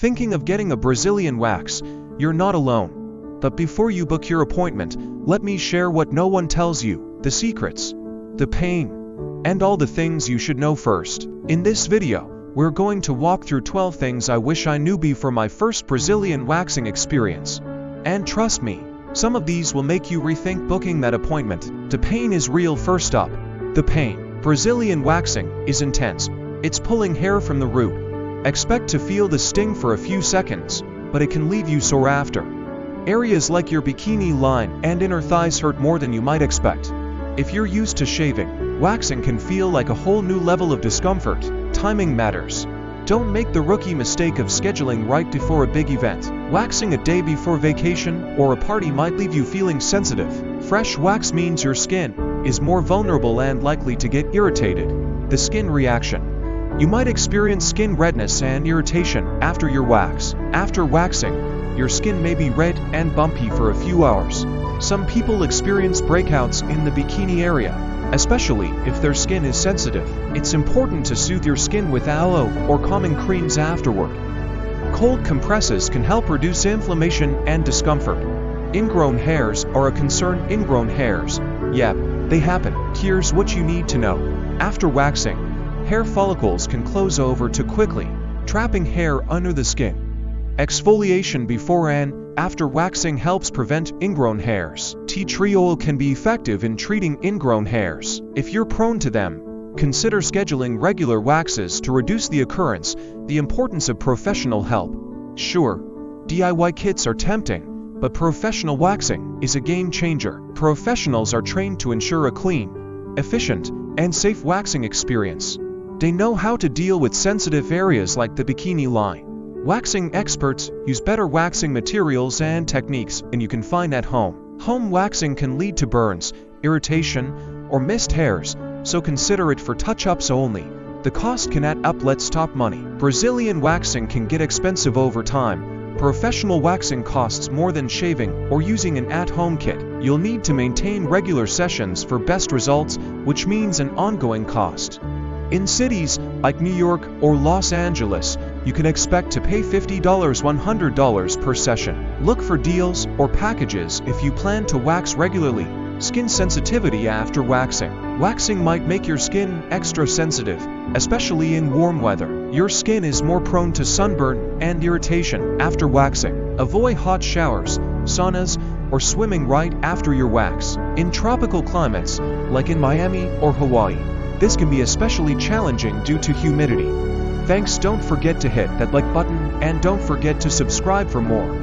Thinking of getting a Brazilian wax? You're not alone. But before you book your appointment, let me share what no one tells you, the secrets, the pain, and all the things you should know first. In this video, we're going to walk through 12 things I wish I knew before my first Brazilian waxing experience. And trust me, some of these will make you rethink booking that appointment. The pain is real. First up, the pain. Brazilian waxing is intense. It's pulling hair from the root. Expect to feel the sting for a few seconds, but it can leave you sore after. Areas like your bikini line and inner thighs hurt more than you might expect. If you're used to shaving, waxing can feel like a whole new level of discomfort. Timing matters. Don't make the rookie mistake of scheduling right before a big event. Waxing a day before vacation or a party might leave you feeling sensitive. Fresh wax means your skin is more vulnerable and likely to get irritated. The skin reaction. You might experience skin redness and irritation after your wax. After waxing, your skin may be red and bumpy for a few hours. Some people experience breakouts in the bikini area, especially if their skin is sensitive. It's important to soothe your skin with aloe or calming creams afterward. Cold compresses can help reduce inflammation and discomfort. Ingrown hairs are a concern. Ingrown hairs, yep, they happen. Here's what you need to know. After waxing, hair follicles can close over too quickly, trapping hair under the skin. Exfoliation before and after waxing helps prevent ingrown hairs. Tea tree oil can be effective in treating ingrown hairs. If you're prone to them, consider scheduling regular waxes to reduce the occurrence. The importance of professional help. Sure, DIY kits are tempting, but professional waxing is a game changer. Professionals are trained to ensure a clean, efficient, and safe waxing experience. They know how to deal with sensitive areas like the bikini line. Waxing experts use better waxing materials and techniques than you can find at home. Home waxing can lead to burns, irritation, or missed hairs, so consider it for touch-ups only. The cost can add up. Let's talk money. Brazilian waxing can get expensive over time. Professional waxing costs more than shaving or using an at-home kit. You'll need to maintain regular sessions for best results, which means an ongoing cost. In cities like New York or Los Angeles, you can expect to pay $50 $100 per session. Look for deals or packages if you plan to wax regularly. Skin sensitivity after waxing. Waxing might make your skin extra sensitive, especially in warm weather. Your skin is more prone to sunburn and irritation after waxing. Avoid hot showers, saunas, or swimming right after your wax. In tropical climates, like in Miami or Hawaii, this can be especially challenging due to humidity. Thanks. Don't forget to hit that like button and don't forget to subscribe for more.